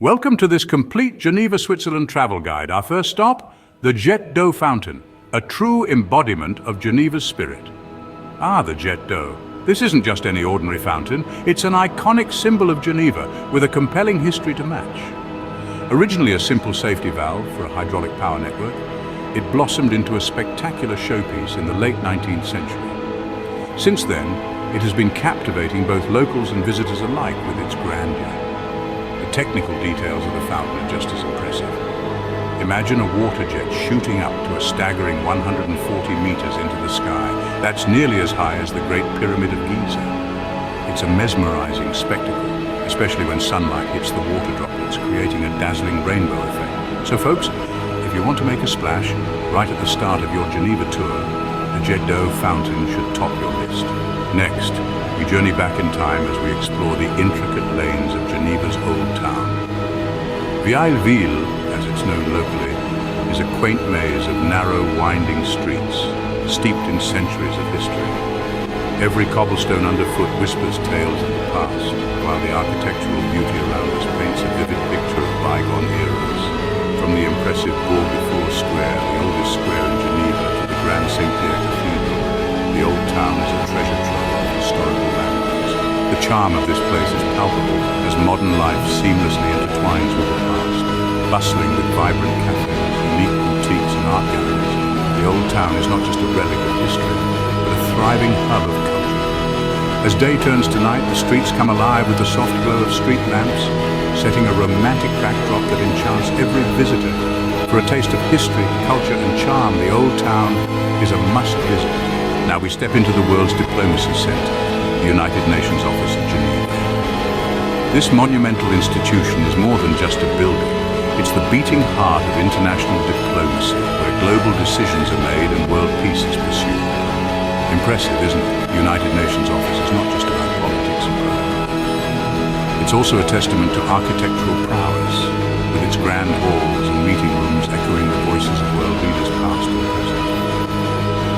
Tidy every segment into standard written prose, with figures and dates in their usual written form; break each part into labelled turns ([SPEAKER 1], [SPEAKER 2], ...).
[SPEAKER 1] Welcome to this complete Geneva, Switzerland travel guide. Our first stop, the Jet d'eau fountain, a true embodiment of Geneva's spirit. The Jet d'eau. This isn't just any ordinary fountain, it's an iconic symbol of Geneva with a compelling history to match. Originally a simple safety valve for a hydraulic power network, it blossomed into a spectacular showpiece in the late 19th century. Since then, it has been captivating both locals and visitors alike with its grandeur. The technical details of the fountain are just as impressive. Imagine a water jet shooting up to a staggering 140 meters into the sky. That's nearly as high as the Great Pyramid of Giza. It's a mesmerizing spectacle, especially when sunlight hits the water droplets, creating a dazzling rainbow effect. So folks, if you want to make a splash, right at the start of your Geneva tour, the Jet d'eau fountain should top your list. Next, we journey back in time as we explore the intricate lanes of Geneva's old town. Vieille-Ville, as it's known locally, is a quaint maze of narrow, winding streets, steeped in centuries of history. Every cobblestone underfoot whispers tales of the past, while the architectural beauty around us paints a vivid picture of bygone eras. From the impressive Bourg-de-Four Square, the oldest square in Geneva, to the Grand St. Pierre Cathedral, the old town is a treasure trove of historical landmarks. The charm of this place is palpable as modern life seamlessly intertwines with the past. Bustling with vibrant cafes, unique boutiques and art galleries, the old town is not just a relic of history, but a thriving hub of culture. As day turns to night, the streets come alive with the soft glow of street lamps, setting a romantic backdrop that enchants every visitor. For a taste of history, culture and charm, the old town is a must-visit. Now we step into the world's diplomacy center, the United Nations office at Geneva. This monumental institution is more than just a building. It's the beating heart of international diplomacy, where global decisions are made and world peace is pursued. Impressive, isn't it? The United Nations office is not just about politics and protocol. It's also a testament to architectural prowess, with its grand halls and meeting rooms echoing the voices of world leaders past and present.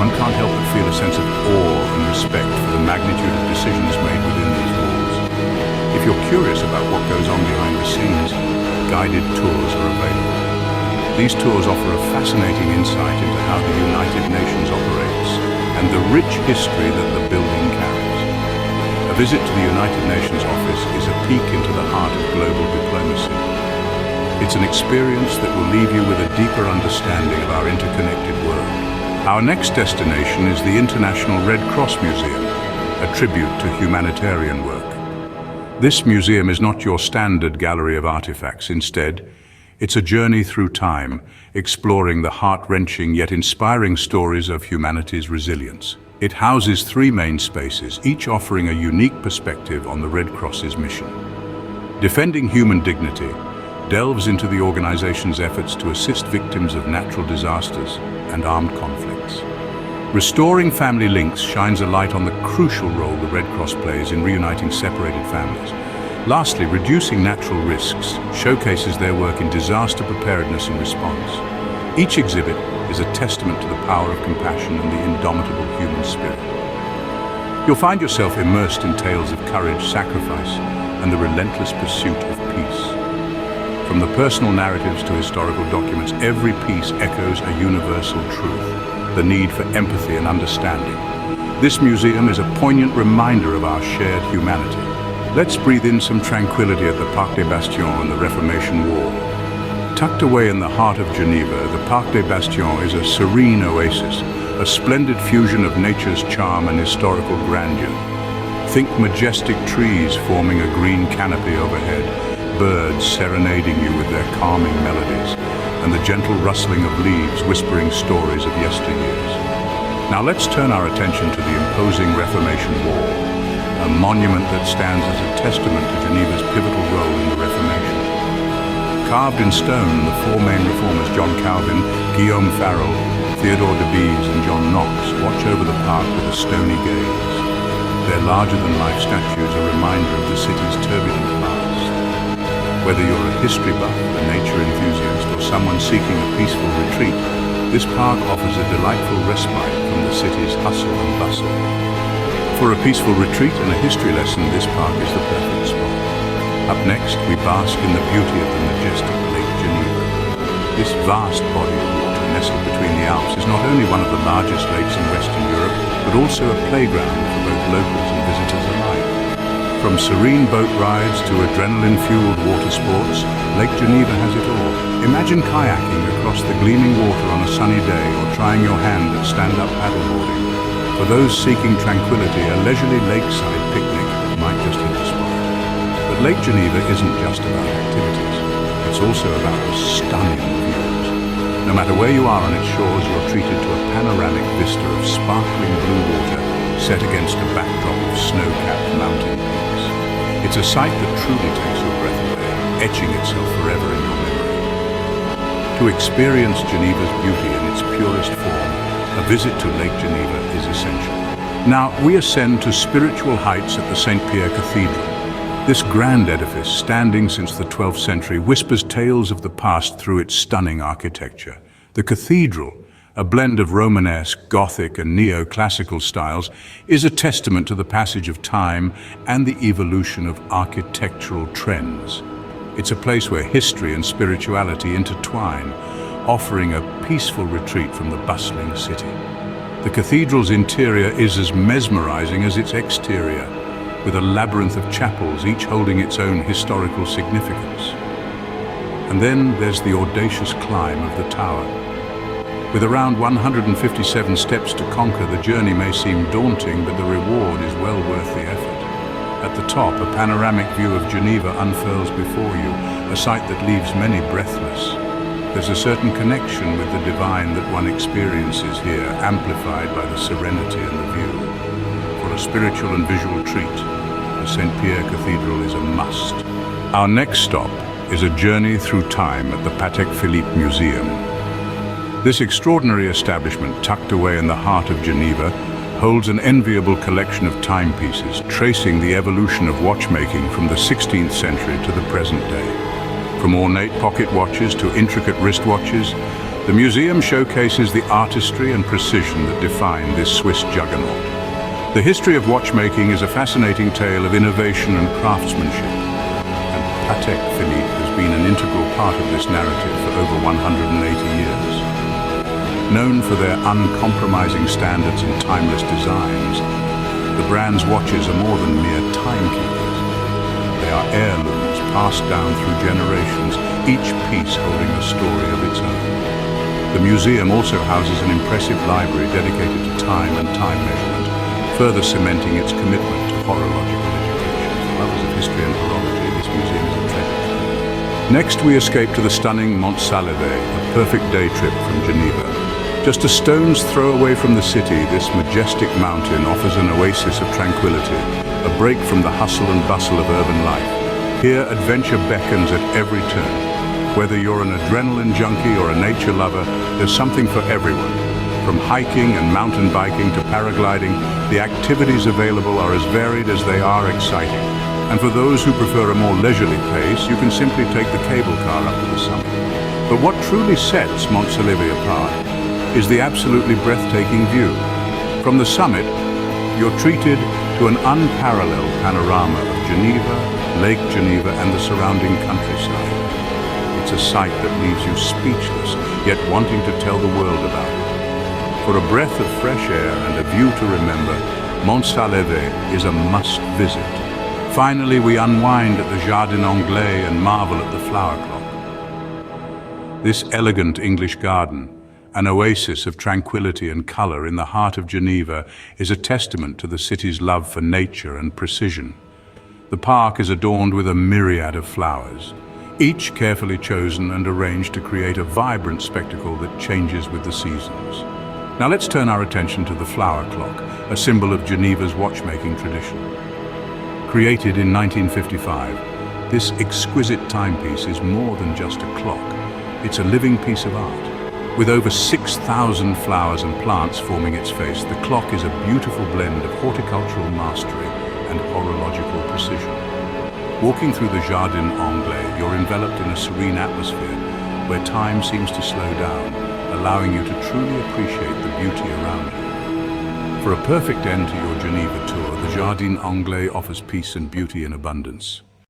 [SPEAKER 1] One can't help but feel a sense of awe and respect for the magnitude of decisions made within these walls. If you're curious about what goes on behind the scenes, guided tours are available. These tours offer a fascinating insight into how the United Nations operates and the rich history that the building carries. A visit to the United Nations office is a peek into the heart of global diplomacy. It's an experience that will leave you with a deeper understanding of our interconnected world. Our next destination is the International Red Cross Museum, a tribute to humanitarian work. This museum is not your standard gallery of artifacts. Instead, it's a journey through time, exploring the heart-wrenching yet inspiring stories of humanity's resilience. It houses 3 main spaces, each offering a unique perspective on the Red Cross's mission. Defending Human Dignity delves into the organization's efforts to assist victims of natural disasters and armed conflicts. Restoring Family Links shines a light on the crucial role the Red Cross plays in reuniting separated families. Lastly, Reducing Natural Risks showcases their work in disaster preparedness and response. Each exhibit is a testament to the power of compassion and the indomitable human spirit. You'll find yourself immersed in tales of courage, sacrifice, and the relentless pursuit of peace. From the personal narratives to historical documents, every piece echoes a universal truth: the need for empathy and understanding. This museum is a poignant reminder of our shared humanity. Let's breathe in some tranquility at the Parc des Bastions and the Reformation Wall. Tucked away in the heart of Geneva, the Parc des Bastions is a serene oasis, a splendid fusion of nature's charm and historical grandeur. Think majestic trees forming a green canopy overhead, birds serenading you with their calming melodies, and the gentle rustling of leaves whispering stories of yesteryears. Now let's turn our attention to the imposing Reformation Wall, a monument that stands as a testament to Geneva's pivotal role in the Reformation. Carved in stone, the 4 main reformers, John Calvin, Guillaume Farel, Theodore de Beze, and John Knox, watch over the park with a stony gaze. Their larger-than-life statues are a reminder of the city's turbulent past. Whether you're a history buff, a nature enthusiast, or someone seeking a peaceful retreat, this park offers a delightful respite from the city's hustle and bustle. For a peaceful retreat and a history lesson, this park is the perfect spot. Up next, we bask in the beauty of the majestic Lake Geneva. This vast body of water nestled between the Alps is not only one of the largest lakes in Western Europe, but also a playground for both locals and visitors alike. From serene boat rides to adrenaline-fueled water sports, Lake Geneva has it all. Imagine kayaking across the gleaming water on a sunny day or trying your hand at stand-up paddleboarding. For those seeking tranquility, a leisurely lakeside picnic might just hit the spot. But Lake Geneva isn't just about activities. It's also about the stunning views. No matter where you are on its shores, you're treated to a panoramic vista of sparkling blue water set against a backdrop of snow-capped mountain peaks. It's a sight that truly takes your breath away, etching itself forever in your memory. To experience Geneva's beauty in its purest form, a visit to Lake Geneva is essential. Now, we ascend to spiritual heights at the St. Pierre Cathedral. This grand edifice, standing since the 12th century, whispers tales of the past through its stunning architecture. The cathedral, a blend of Romanesque, Gothic, and neoclassical styles, is a testament to the passage of time and the evolution of architectural trends. It's a place where history and spirituality intertwine, offering a peaceful retreat from the bustling city. The cathedral's interior is as mesmerizing as its exterior, with a labyrinth of chapels, each holding its own historical significance. And then there's the audacious climb of the tower. With around 157 steps to conquer, the journey may seem daunting, but the reward is well worth the effort. At the top, a panoramic view of Geneva unfurls before you, a sight that leaves many breathless. There's a certain connection with the divine that one experiences here, amplified by the serenity and the view. For a spiritual and visual treat, the St. Pierre Cathedral is a must. Our next stop is a journey through time at the Patek Philippe Museum. This extraordinary establishment, tucked away in the heart of Geneva, holds an enviable collection of timepieces, tracing the evolution of watchmaking from the 16th century to the present day. From ornate pocket watches to intricate wristwatches, the museum showcases the artistry and precision that define this Swiss juggernaut. The history of watchmaking is a fascinating tale of innovation and craftsmanship, and Patek Philippe has been an integral part of this narrative for over 180 years. Known for their uncompromising standards and timeless designs, the brand's watches are more than mere timekeepers. They are heirlooms passed down through generations, each piece holding a story of its own. The museum also houses an impressive library dedicated to time and time measurement, further cementing its commitment to horological education. For lovers of history and horology, this museum is a treasure. Next, we escape to the stunning Mont Blanc, a perfect day trip from Geneva. Just a stone's throw away from the city, this majestic mountain offers an oasis of tranquility, a break from the hustle and bustle of urban life. Here, adventure beckons at every turn. Whether you're an adrenaline junkie or a nature lover, there's something for everyone. From hiking and mountain biking to paragliding, the activities available are as varied as they are exciting. And for those who prefer a more leisurely pace, you can simply take the cable car up to the summit. But what truly sets Mont Blanc apart is the absolutely breathtaking view. From the summit, you're treated to an unparalleled panorama of Geneva, Lake Geneva, and the surrounding countryside. It's a sight that leaves you speechless, yet wanting to tell the world about it. For a breath of fresh air and a view to remember, Mont Blanc is a must-visit. Finally, we unwind at the Jardin Anglais and marvel at the flower clock. This elegant English garden, an oasis of tranquility and color in the heart of Geneva, is a testament to the city's love for nature and precision. The park is adorned with a myriad of flowers, each carefully chosen and arranged to create a vibrant spectacle that changes with the seasons. Now let's turn our attention to the flower clock, a symbol of Geneva's watchmaking tradition. Created in 1955, this exquisite timepiece is more than just a clock. It's a living piece of art. With over 6,000 flowers and plants forming its face, the clock is a beautiful blend of horticultural mastery and horological precision. Walking through the Jardin Anglais, you're enveloped in a serene atmosphere where time seems to slow down, allowing you to truly appreciate the beauty around you. For a perfect end to your Geneva tour, the Jardin Anglais offers peace and beauty in abundance.